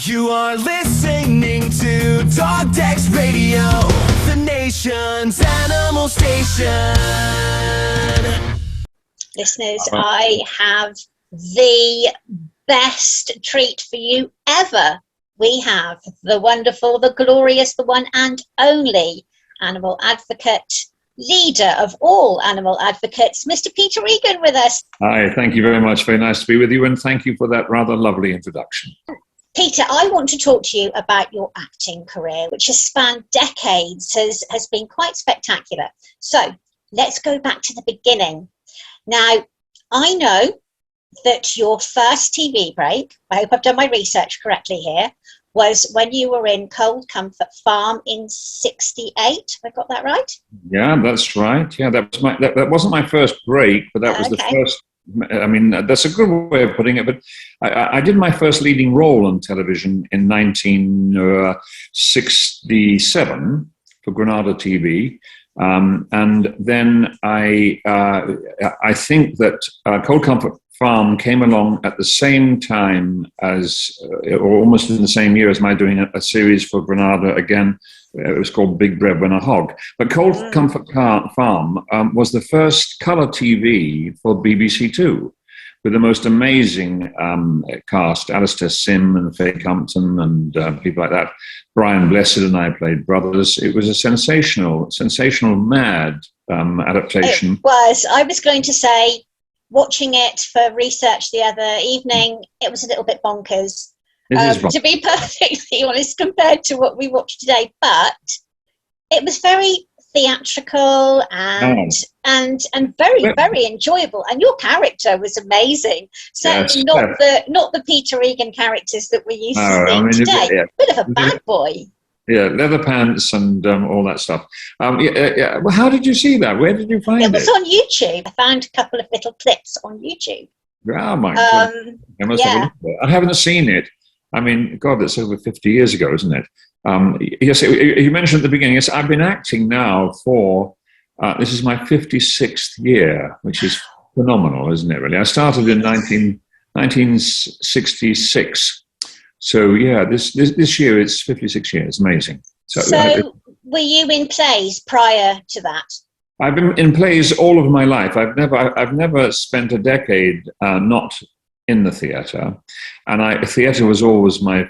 You are listening to Dog Decks Radio, the nation's animal station. Listeners, I have the best treat for you ever. We have the wonderful, the glorious, the one and only animal advocate, leader of all animal advocates, Mr. Peter Egan, with us. Hi, thank you very much. Very nice to be with you, and thank you for that rather lovely introduction. Peter, I want to talk to you about your acting career, which has spanned decades, has been quite spectacular. So let's go back to the beginning. Now, I know that your first TV break, I hope I've done my research correctly here, was when you were in Cold Comfort Farm in '68. Have I got that right? Yeah, that's right. Yeah, that wasn't my first break, but that was the first. I mean, that's a good way of putting it. But I did my first leading role on television in 1967 for Granada TV. And then I think that Cold Comfort Farm came along at the same time as, or almost in the same year as my doing a series for Granada again. It was called Big Breadwinner Hog. But Cold Comfort Farm was the first colour TV for BBC Two, with the most amazing cast, Alistair Sim and Faye Compton and people like that. Brian Blessed and I played brothers. It was a sensational, mad adaptation. It was. I was going to say, watching it for research the other evening, it was a little bit bonkers. To be perfectly honest, compared to what we watch today, but it was very theatrical and very, very enjoyable. And your character was amazing. So yes, not the Peter Egan characters that we used to see today. Bit of a bad boy. Yeah, leather pants and all that stuff. Well, how did you see that? Where did you find it? It was on YouTube. I found a couple of little clips on YouTube. Oh my God! I haven't seen it. I mean, God, that's over 50 years ago, isn't it? Yes, you mentioned at the beginning, yes, I've been acting now for, this is my 56th year, which is phenomenal, isn't it, really? I started in 1966. So, yeah, this year it's 56 years. Amazing. So were you in plays prior to that? I've been in plays all of my life. I've never spent a decade not in the theatre, and theatre was always my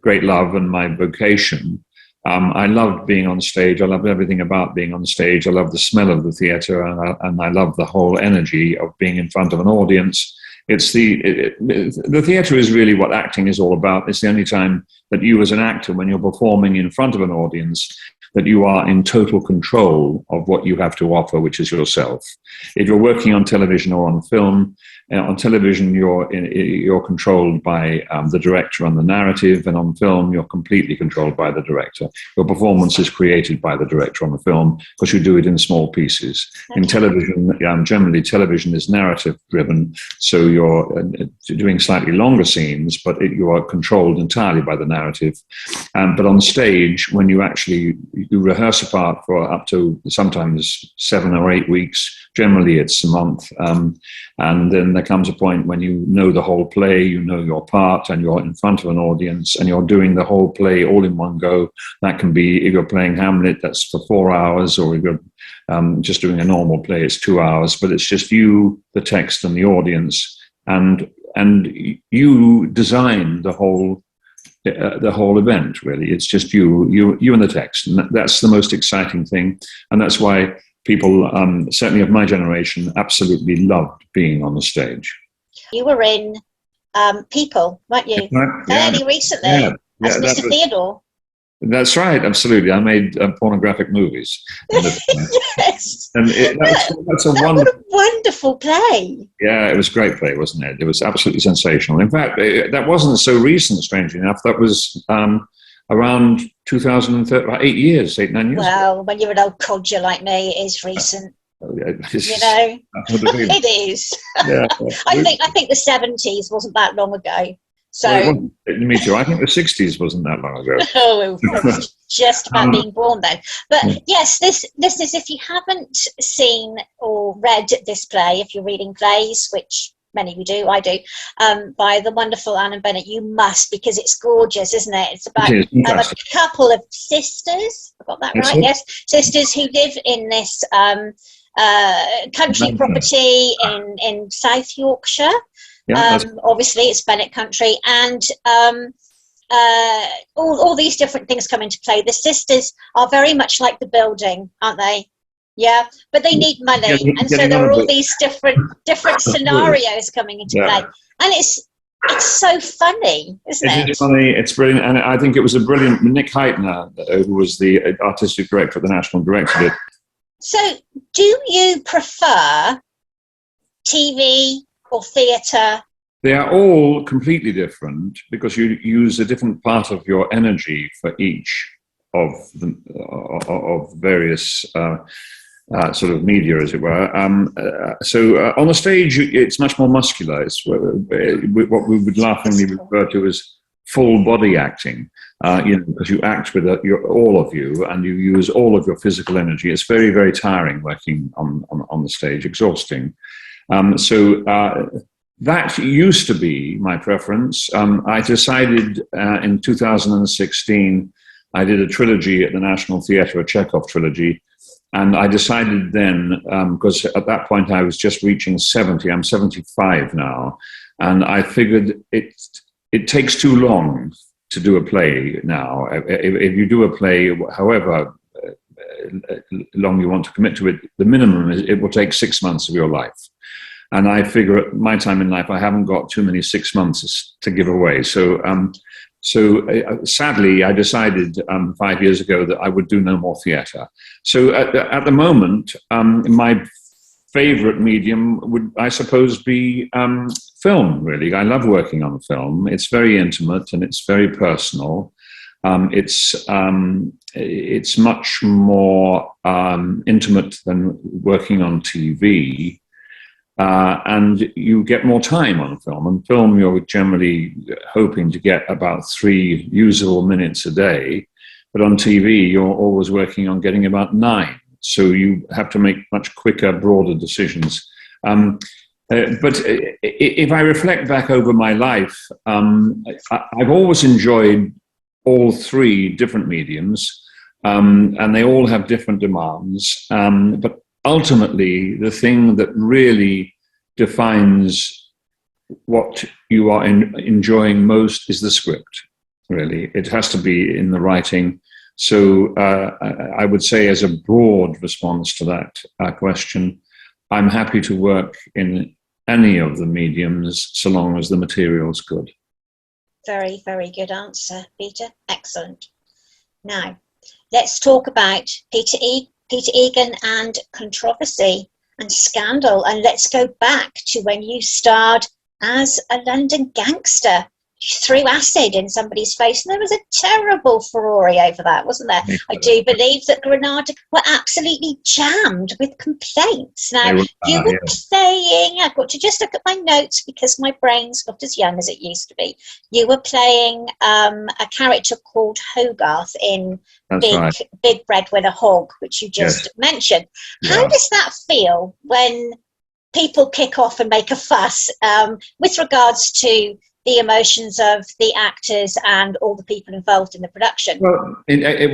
great love and my vocation. I loved being on stage. I loved everything about being on stage. I loved the smell of the theatre, and I loved the whole energy of being in front of an audience. It's the theatre is really what acting is all about. It's the only time that you as an actor, when you're performing in front of an audience, that you are in total control of what you have to offer, which is yourself. If you're working on television or on film, on television you're controlled by the director and the narrative, and on film you're completely controlled by the director. Your performance is created by the director on the film because you do it in small pieces. Okay. In television, generally television is narrative driven, so you're doing slightly longer scenes, but you are controlled entirely by the narrative. But on stage, when you rehearse a part for up to sometimes 7 or 8 weeks, generally it's a month, and then there comes a point when you know the whole play, you know your part, and you're in front of an audience, and you're doing the whole play all in one go. That can be, if you're playing Hamlet, that's for 4 hours, or if you're just doing a normal play, it's 2 hours, but it's just you, the text, and the audience, and you design the whole event, really. It's just you and the text, and that's the most exciting thing, and that's why people, certainly of my generation, absolutely loved being on the stage. You were in People, weren't you? Fairly recently, as Mr. Theodore. That's right, absolutely. I made pornographic movies. Yes. And that's a wonderful play. Yeah, it was a great play, wasn't it? It was absolutely sensational. In fact, that wasn't so recent, strangely enough. That was around 2013, 9 years Well, when you're an old codger like me, it is recent. It is. Yeah. I think the 70s wasn't that long ago. So me too. I think the 60s wasn't that long ago. Oh, it was just about being born then. But yes, this is, if you haven't seen or read this play, if you're reading plays, which many we do, I do, by the wonderful Anne Bennett. You must, because it's gorgeous, isn't it? It's about a couple of sisters, I got that That's right, it. yes, sisters who live in this country property in South Yorkshire. Yeah, obviously it's Bennett country, and all these different things come into play. The sisters are very much like the building, aren't they? Yeah, but they need money, and so there are all these different scenarios coming into play, and it's so funny, isn't it? It's funny. It's brilliant, and I think it was a brilliant Nick Heitner, who was the artistic director at the National Directorate. So, do you prefer TV or theatre? They are all completely different because you use a different part of your energy for each of the of various sort of media, as it were. So on the stage, it's much more muscular. It's what we would laughingly refer to as full body acting, because you act with all of you, and you use all of your physical energy. It's very, very tiring working on the stage, exhausting. That used to be my preference. I decided in 2016, I did a trilogy at the National Theatre, a Chekhov trilogy, and I decided then, because at that point I was just reaching 70, I'm 75 now, and I figured it takes too long to do a play now. If you do a play, however long you want to commit to it, the minimum is it will take 6 months of your life. And I figure at my time in life, I haven't got too many 6 months to give away. So sadly, I decided 5 years ago that I would do no more theatre. So at the moment, my favorite medium would, I suppose, be film, really. I love working on film. It's very intimate and it's very personal. It's much more intimate than working on TV. And you get more time on film. On film, you're generally hoping to get about 3 usable minutes a day. But on TV, you're always working on getting about 9. So you have to make much quicker, broader decisions. But if I reflect back over my life, I've always enjoyed all 3 different mediums, and they all have different demands. But ultimately, the thing that really defines what you are enjoying most is the script, really. It has to be in the writing. So I would say, as a broad response to that question, I'm happy to work in any of the mediums so long as the material's good. Very, very good answer, Peter. Excellent. Now, let's talk about Peter Egan and controversy and scandal, and let's go back to when you starred as a London gangster. You threw acid in somebody's face, and there was a terrible furore over that, wasn't there? I do believe that Granada were absolutely jammed with complaints. Now, you were playing, I've got to just look at my notes because my brain's not as young as it used to be. You were playing a character called Hogarth in Big Breadwinner Hog, which you just mentioned. How does that feel when people kick off and make a fuss with regards to the emotions of the actors and all the people involved in the production? Well,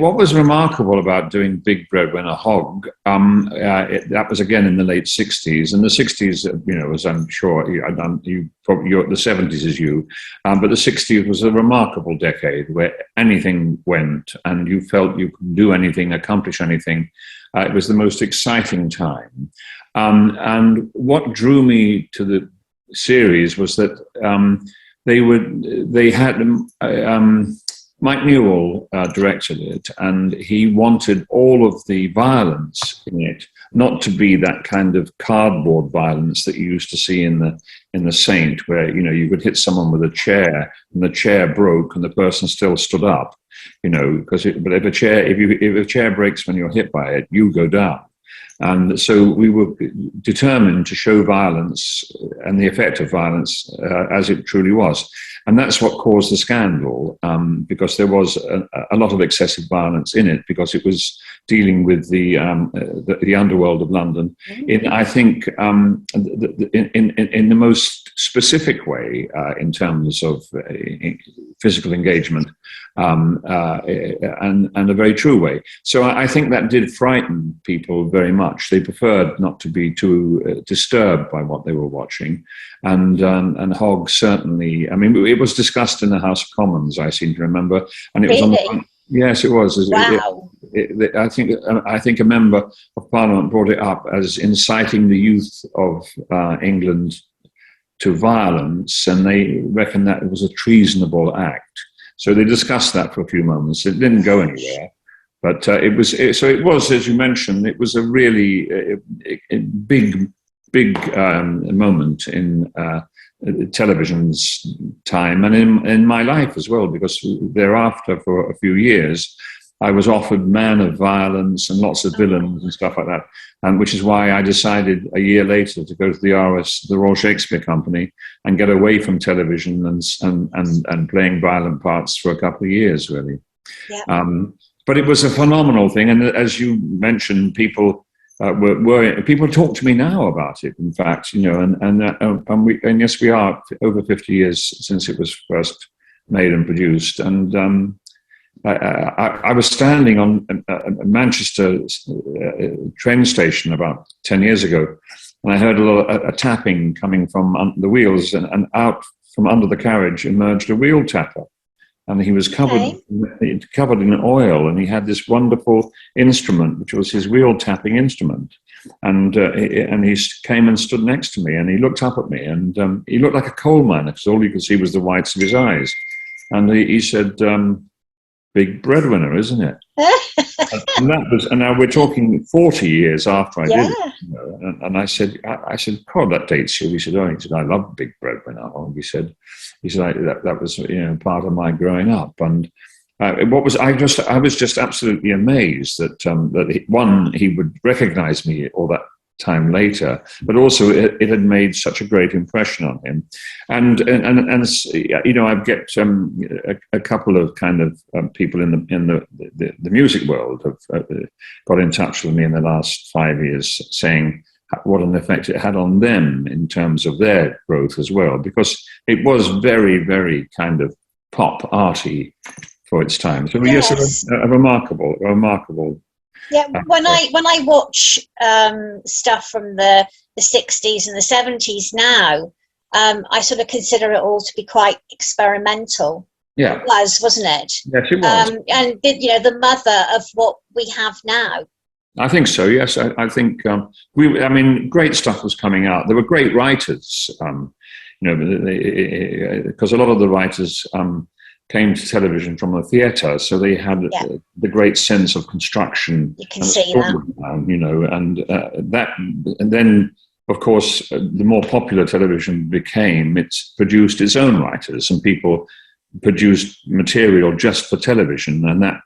what was remarkable about doing Big Breadwinner Hog, that was again in the late 60s. And the 60s, as I'm sure the 70s is you, but the 60s was a remarkable decade where anything went and you felt you could do anything, accomplish anything. It was the most exciting time. And what drew me to the series was that they had Mike Newell directed it, and he wanted all of the violence in it not to be that kind of cardboard violence that you used to see in the Saint, where you could hit someone with a chair and the chair broke and the person still stood up, but if a chair breaks when you're hit by it, you go down. And so we were determined to show violence and the effect of violence as it truly was. And that's what caused the scandal, because there was a lot of excessive violence in it, because it was dealing with the underworld of London in, I think, in the most specific way in terms of physical engagement, and a very true way. So I think that did frighten people very much. They preferred not to be too disturbed by what they were watching. And Hogg certainly, I mean, it was discussed in the House of Commons, I seem to remember. And it was on the, yes, it was. Wow. I think a member of Parliament brought it up as inciting the youth of England to violence, and they reckoned that it was a treasonable act. So they discussed that for a few moments. It didn't go anywhere. But it was, as you mentioned, it was a really big moment in television's time, and in my life as well, because thereafter, for a few years, I was offered Man of Violence and lots of villains and stuff like that, and which is why I decided a year later to go to the Royal Shakespeare Company, and get away from television and playing violent parts for a couple of years, really. Yeah. But it was a phenomenal thing, and as you mentioned, people people talk to me now about it. In fact, you know, and yes, we are over 50 years since it was first made and produced, and I was standing on a Manchester train station about 10 years ago, and I heard a tapping coming from the wheels, and out from under the carriage emerged a wheel tapper. And he was covered in oil, and he had this wonderful instrument, which was his wheel tapping instrument. And he came and stood next to me, and he looked up at me, and he looked like a coal miner, because all you could see was the whites of his eyes. And he said, "Big breadwinner, isn't it?" and now we're talking 40 years after I did it. You know, and I said, "God, that dates you." He said, "I love Big Breadwinner." He said, that was, you know, part of my growing up. And I was just absolutely amazed that he would recognize me all that time later, but also it had made such a great impression on him. And you know, I've get a couple of kind of people in the music world have got in touch with me in the last 5 years, saying what an effect it had on them in terms of their growth as well, because it was very, very kind of pop arty for its time. So yes, a remarkable. Yeah, when I watch stuff from the 60s and the 70s now, I sort of consider it all to be quite experimental. Yeah, it was, wasn't it? Yes, it was. And you know, the mother of what we have now. I think so. Yes, I think great stuff was coming out. There were great writers, you know, because a lot of the writers came to television from the theatre, so they had the great sense of construction. You can see that, you know, and then, of course, the more popular television became, it produced its own writers, and people produced material just for television, and that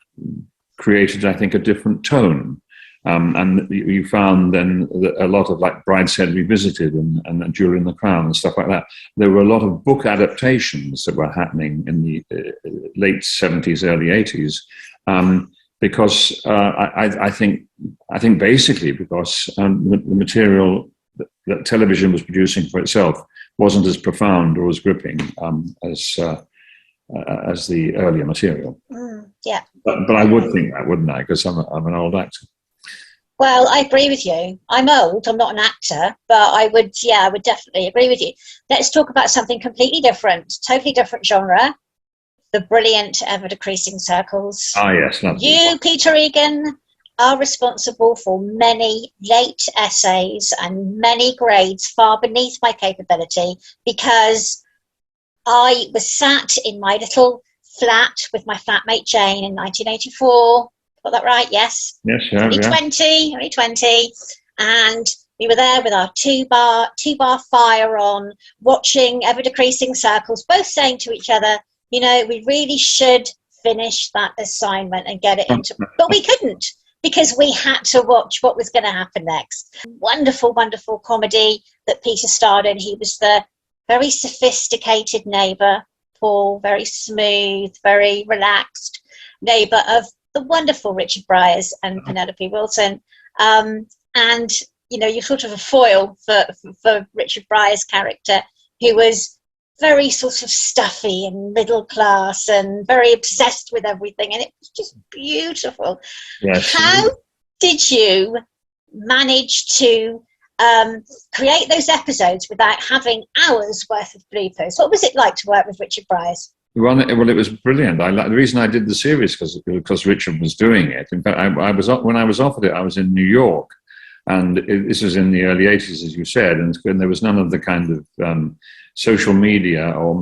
created, I think, a different tone. And you found then that a lot of, like, Brideshead Revisited and Jewel in the Crown and stuff like that. There were a lot of book adaptations that were happening in the late 70s, early 80s, because I think basically because the material that television was producing for itself wasn't as profound or as gripping as the earlier material. Yeah, but I would think that, wouldn't I? Because I'm an old actor. Well, I agree with you. I'm old. I'm not an actor, but I would definitely agree with you. Let's talk about something completely different, totally different genre. The brilliant Ever Decreasing Circles. Ah, yes. You, Peter Egan, are responsible for many late essays and many grades far beneath my capability, because I was sat in my little flat with my flatmate Jane in 1984. Got that right? Yes. Yes, yeah. Only 20, and we were there with our two bar fire on, watching Ever Decreasing Circles, both saying to each other, you know, we really should finish that assignment and get it into. But we couldn't because we had to watch what was going to happen next. Wonderful, wonderful comedy that Peter starred in. He was the very sophisticated neighbour, Paul, very smooth, very relaxed neighbour of the wonderful Richard Briers and Penelope Wilton. And, you know, you're sort of a foil for Richard Briers' character, who was very sort of stuffy and middle class and very obsessed with everything. And it was just beautiful. Yes. How did you manage to create those episodes without having hours worth of bloopers? What was it like to work with Richard Briers? Well, it was brilliant. The reason I did the series because Richard was doing it. In fact, when I was offered it, I was in New York, and this was in the early '80s, as you said, and there was none of the kind of social media or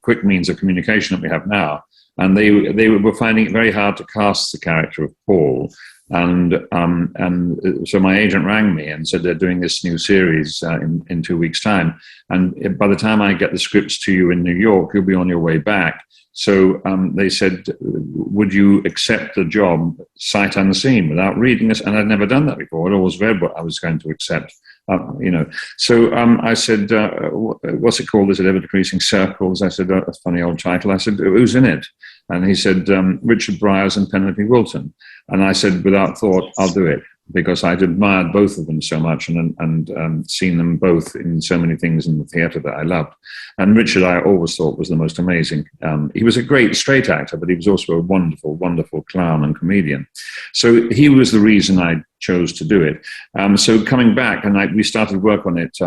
quick means of communication that we have now. And they were finding it very hard to cast the character of Paul. And so my agent rang me and said they're doing this new series in 2 weeks' time. And by the time I get the scripts to you in New York, you'll be on your way back. So they said, would you accept the job sight unseen without reading this? And I'd never done that before. I'd always read what I was going to accept. So I said, what's it called? Is it Ever Decreasing Circles? I said, a funny old title. I said, who's in it? And he said, Richard Briers and Penelope Wilton. And I said, without thought, I'll do it, because I'd admired both of them so much and seen them both in so many things in the theatre that I loved. And Richard, I always thought, was the most amazing. He was a great straight actor, but he was also a wonderful, wonderful clown and comedian. So he was the reason I chose to do it. So coming back, and we started work on it.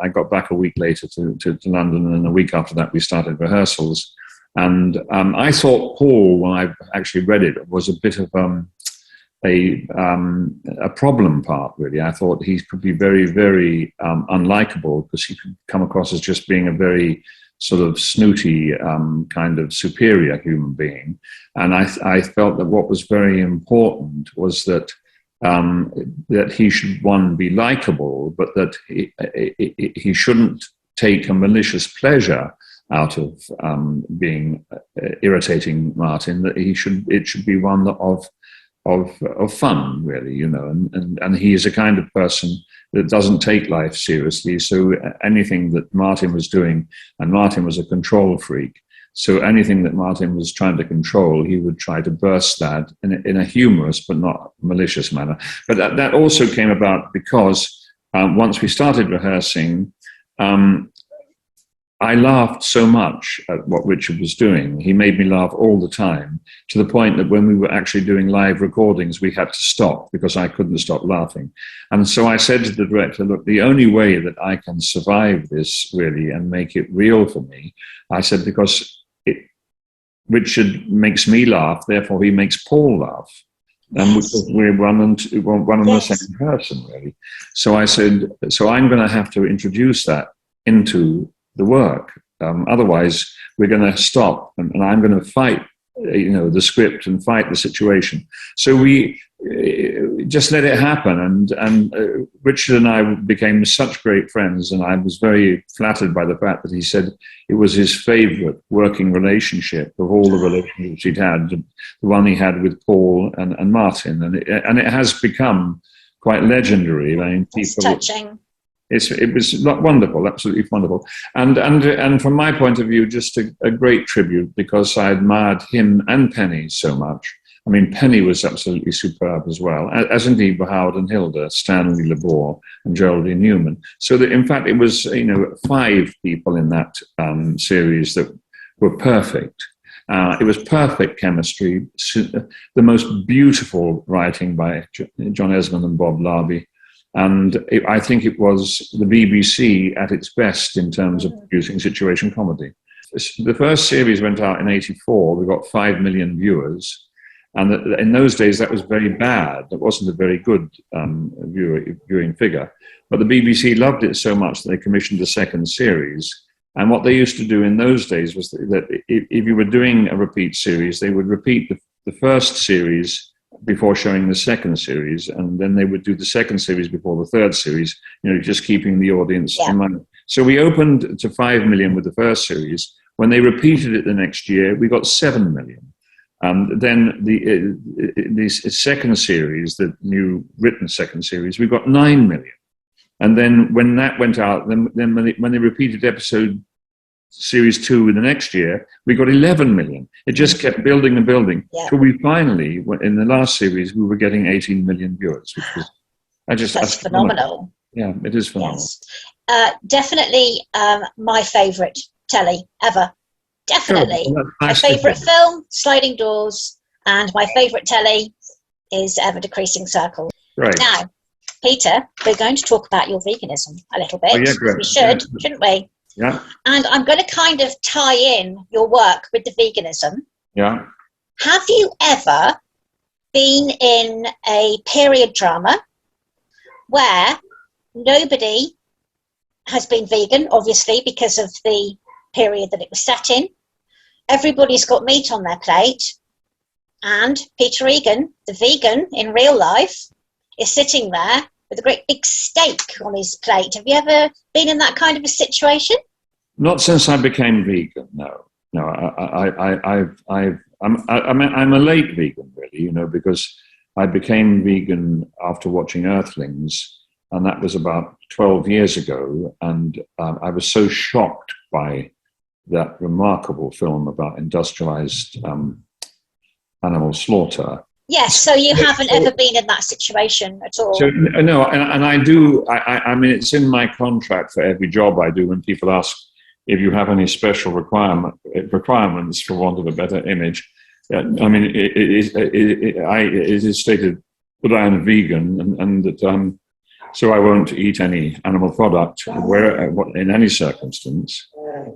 I got back a week later to London, and a week after that we started rehearsals. And I thought Paul, when I actually read it, was a bit of a problem part, really. I thought he could be very, very unlikable, because he could come across as just being a very sort of snooty kind of superior human being. And I felt that what was very important was that he should, one, be likable, but that he shouldn't take a malicious pleasure out of being irritating Martin. That it should be one of fun, really, and he is a kind of person that doesn't take life seriously. So anything that Martin was doing, and Martin was a control freak, so anything that Martin was trying to control, he would try to burst that in a humorous but not malicious manner. But that also came about because once we started rehearsing, I laughed so much at what Richard was doing. He made me laugh all the time, to the point that when we were actually doing live recordings, we had to stop because I couldn't stop laughing. And so I said to the director, look, the only way that I can survive this, really, and make it real for me, I said, because Richard makes me laugh, therefore he makes Paul laugh. And we're one and the same person, really. So I said, so I'm going to have to introduce that into the work. Otherwise, we're going to stop, and I'm going to fight, the script and fight the situation. So we just let it happen, and Richard and I became such great friends, and I was very flattered by the fact that he said it was his favourite working relationship of all the relationships he'd had, the one he had with Paul and Martin, and it has become quite legendary. I mean, it's touching. It was wonderful, absolutely wonderful. And from my point of view, just a great tribute, because I admired him and Penny so much. I mean, Penny was absolutely superb as well, as indeed were Howard and Hilda, Stanley Labore and Geraldine Newman. So that, in fact, it was 5 people in that series that were perfect. It was perfect chemistry, the most beautiful writing by John Esmond and Bob Larby. And I think it was the BBC at its best in terms of producing situation comedy. The first series went out in '84. We got 5 million viewers. And in those days, that was very bad. That wasn't a very good viewing figure. But the BBC loved it so much that they commissioned a second series. And what they used to do in those days was that if you were doing a repeat series, they would repeat the first series before showing the second series, and then they would do the second series before the third series, just keeping the audience in mind. So we opened to 5 million with the first series. When they repeated it the next year, we got 7 million. Then the second series, the new written second series, we got 9 million. And then when that went out, then when they repeated episode series 2 in the next year, we got 11 million. It just kept building and building. Yeah. Till we finally, in the last series, we were getting 18 million viewers, which was, that's phenomenal. Yeah, it is phenomenal. Yes. Definitely my favourite telly ever. Definitely. Sure. My favourite film, Sliding Doors, and my favourite telly is Ever Decreasing Circle. Right. Now, Peter, we're going to talk about your veganism a little bit. Oh, yeah, great. We should, shouldn't we? Yeah. And I'm going to kind of tie in your work with the veganism. Yeah. Have you ever been in a period drama where nobody has been vegan, obviously, because of the period that it was set in? Everybody's got meat on their plate, and Peter Egan, the vegan in real life, is sitting there with a great big steak on his plate. Have you ever been in that kind of a situation? Not since I became vegan. No. I'm a late vegan, really. Because I became vegan after watching Earthlings, and that was about 12 years ago. And I was so shocked by that remarkable film about industrialized animal slaughter. Yes, so you haven't ever been in that situation at all. So no, and I do. I mean, it's in my contract for every job I do. When people ask if you have any special requirements, for want of a better image, I mean, it is stated that I am a vegan, and that so I won't eat any animal product in any circumstance.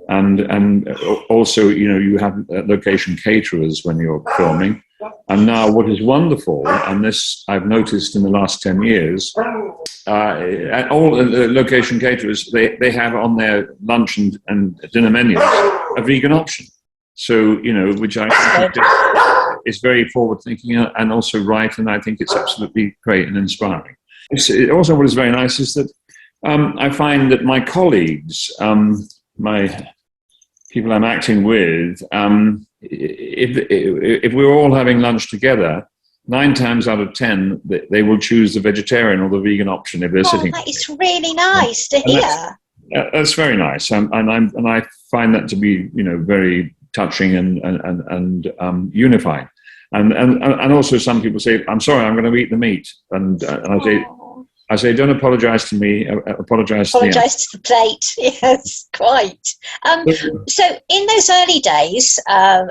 And also, you have location caterers when you're filming. And now what is wonderful, and this I've noticed in the last 10 years, all the location caterers, they have on their lunch and dinner menus a vegan option. So, which I think is very forward-thinking and also right, and I think it's absolutely great and inspiring. Also, what is very nice is that I find that my colleagues, my people I'm acting with, if we're all having lunch together, 9 times out of 10, they will choose the vegetarian or the vegan option if they're sitting. That is really nice to hear. That's very nice, and I find that to be very touching and unifying. And also some people say, "I'm sorry, I'm going to eat the meat," and I say, "Don't apologise to me. Apologise to the plate." Yes, quite. So, in those early days of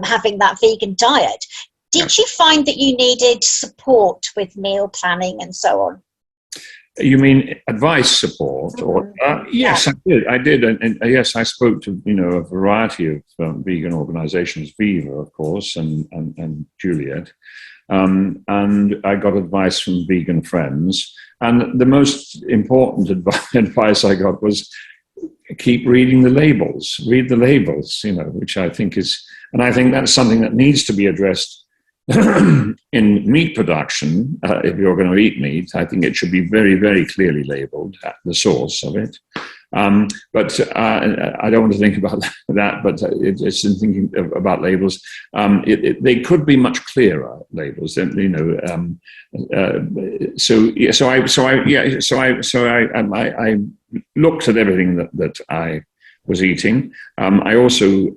having that vegan diet, did you find that you needed support with meal planning and so on? You mean advice support? Or yes, I did. And yes, I spoke to a variety of vegan organisations, Viva, of course, and Juliet. And I got advice from vegan friends. And the most important advice I got was keep reading the labels. Read the labels, which I think is, and I think that's something that needs to be addressed in meat production. If you're going to eat meat, I think it should be very, very clearly labeled, the source of it. But I don't want to think about that, but it's in thinking about labels. They could be much clearer labels, I looked at everything that I was eating. I also,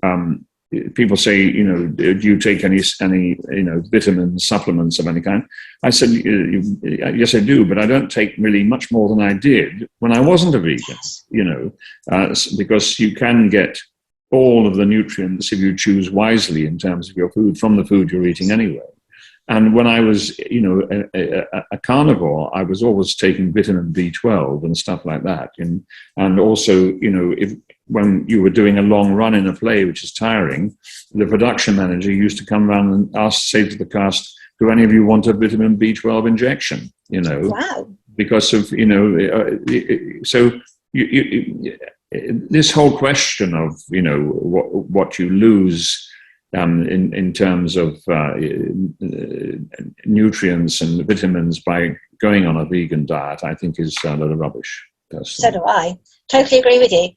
people say, do you take any vitamin supplements of any kind? I said, yes, I do, but I don't take really much more than I did when I wasn't a vegan, because you can get all of the nutrients if you choose wisely in terms of your food from the food you're eating anyway. And when I was, a carnivore, I was always taking vitamin B12 and stuff like that. And also, when you were doing a long run in a play, which is tiring, the production manager used to come around and say to the cast, do any of you want a vitamin B12 injection? Wow. Because of, this whole question of, what you lose in terms of nutrients and vitamins by going on a vegan diet, I think is a lot of rubbish. Personally. So do I. Totally agree with you.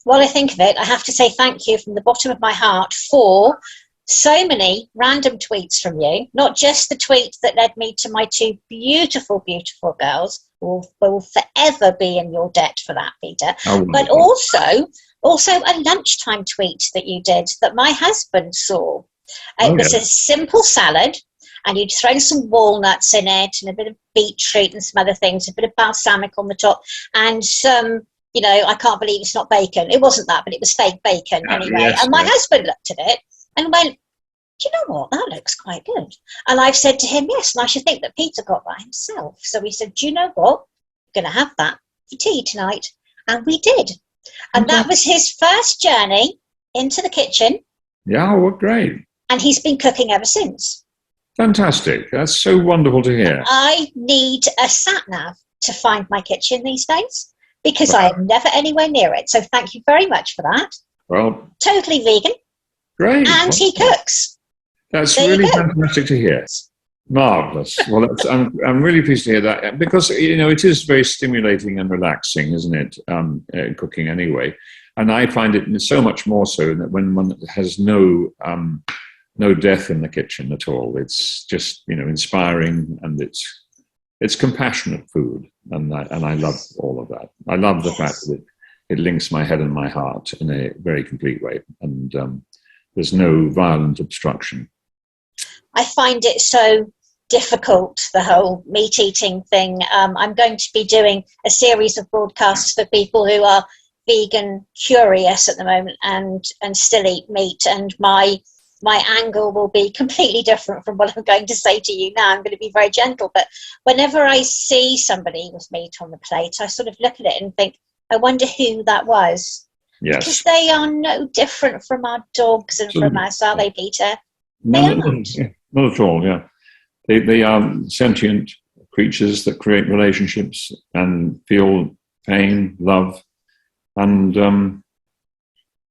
While I think of it, I have to say thank you from the bottom of my heart for so many random tweets from you, not just the tweet that led me to my two beautiful, beautiful girls. Will forever be in your debt for that, Peter. Oh, but also a lunchtime tweet that you did that my husband saw. It was a simple salad, and you'd thrown some walnuts in it and a bit of beetroot and some other things, a bit of balsamic on the top, and some, I can't believe it's not bacon. It wasn't that, but it was fake bacon anyway. Yes, and my husband looked at it and went, do you know what? That looks quite good. And I've said to him, yes, and I should think that Peter got that himself. So he said, do you know what? I'm going to have that for tea tonight. And we did. And that was his first journey into the kitchen. Yeah, what great. And he's been cooking ever since. Fantastic. That's so wonderful to hear. I need a sat-nav to find my kitchen these days because I am never anywhere near it. So thank you very much for that. Well, totally vegan. Great. And he cooks. That's There really fantastic to hear. Marvelous. Well, I'm really pleased to hear that because, it is very stimulating and relaxing, isn't it? Cooking anyway. And I find it so much more so that when one has no death in the kitchen at all. It's just, inspiring, and it's compassionate food. And I love all of that. I love the fact that it links my head and my heart in a very complete way. And there's no violent obstruction. I find it so difficult, the whole meat eating thing. I'm going to be doing a series of broadcasts for people who are vegan curious at the moment and still eat meat. And my angle will be completely different from what I'm going to say to you now. I'm going to be very gentle. But whenever I see somebody with meat on the plate, I sort of look at it and think, I wonder who that was. Yes. Because they are no different from our dogs and from us, are they, Peter? Not at all, yeah. They are sentient creatures that create relationships and feel pain, love, and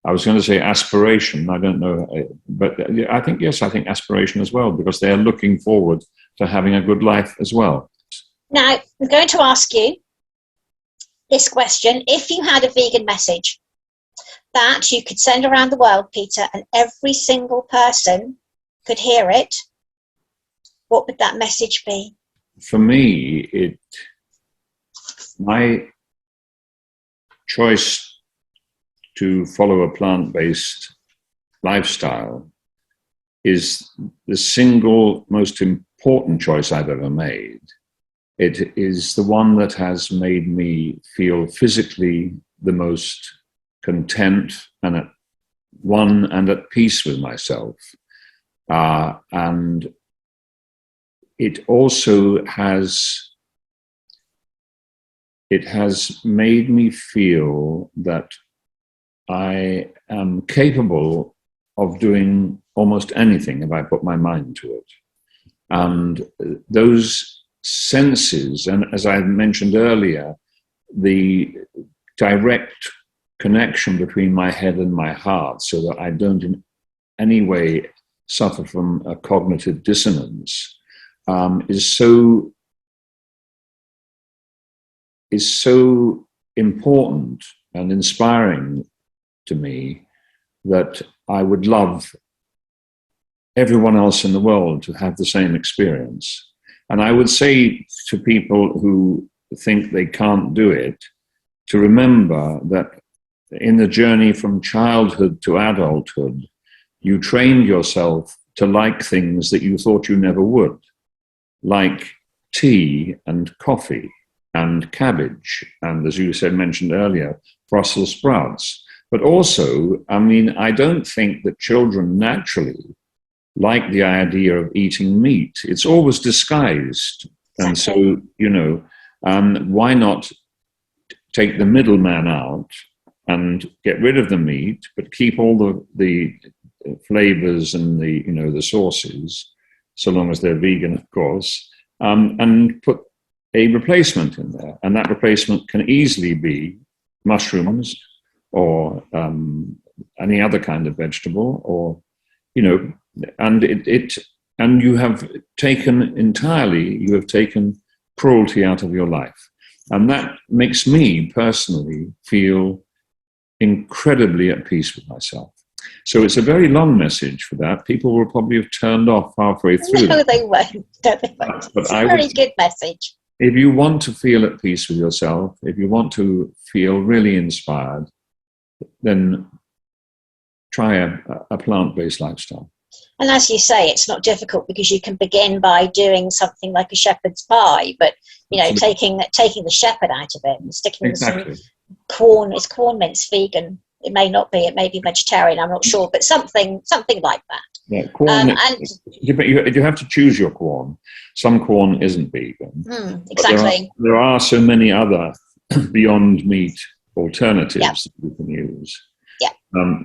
I was going to say aspiration. I don't know, but I think aspiration as well, because they are looking forward to having a good life as well. Now, I'm going to ask you this question. If you had a vegan message that you could send around the world, Peter, and every single person could hear it, what would that message be? For me, my choice to follow a plant-based lifestyle is the single most important choice I've ever made. It is the one that has made me feel physically the most content and at one and at peace with myself. And it also has made me feel that I am capable of doing almost anything if I put my mind to it. And those senses, and as I mentioned earlier, the direct connection between my head and my heart, so that I don't in any way suffer from a cognitive dissonance, is so important and inspiring to me that I would love everyone else in the world to have the same experience. And I would say to people who think they can't do it, to remember that in the journey from childhood to adulthood, you trained yourself to like things that you thought you never would, like tea and coffee and cabbage, and as you mentioned earlier, Brussels sprouts. But also, I don't think that children naturally like the idea of eating meat. It's always disguised. And so, why not take the middleman out and get rid of the meat, but keep all the flavors and the sauces, so long as they're vegan, of course, and put a replacement in there. And that replacement can easily be mushrooms or any other kind of vegetable, or, and you have taken cruelty out of your life. And that makes me personally feel incredibly at peace with myself. So it's a very long message for that. People will probably have turned off halfway through. No, they won't. No, they won't. But It's a very good message. if you want to feel at peace with yourself, if you want to feel really inspired, then try a plant-based lifestyle. And as you say, it's not difficult because you can begin by doing something like a shepherd's pie, but taking the shepherd out of it and sticking some corn. Is corn mince vegan? It may not be. It may be vegetarian. I'm not sure, but something like that. Yeah, corn. You have to choose your corn. Some corn isn't vegan. Exactly. There are so many other Beyond Meat alternatives that you can use. Yeah.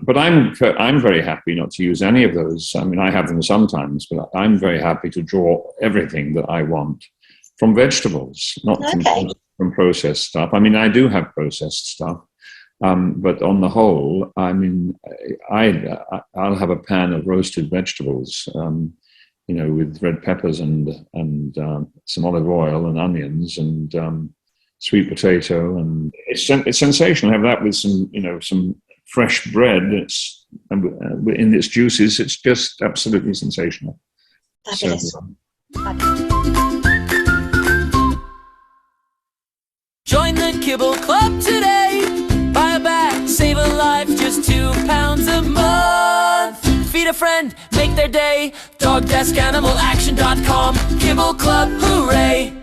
But I'm very happy not to use any of those. I mean, I have them sometimes, but I'm very happy to draw everything that I want from vegetables, not from processed stuff. I mean, I do have processed stuff, but on the whole, I mean, I'll have a pan of roasted vegetables, with red peppers and some olive oil and onions and sweet potato, and it's sensational. Have that with some fresh bread. It's in its juices. It's just absolutely sensational. Fabulous. Join the Kibble Club today. Buy a bag, save a life, just £2 a month. Feed a friend, make their day. DogDeskAnimalAction.com. Kibble Club, hooray!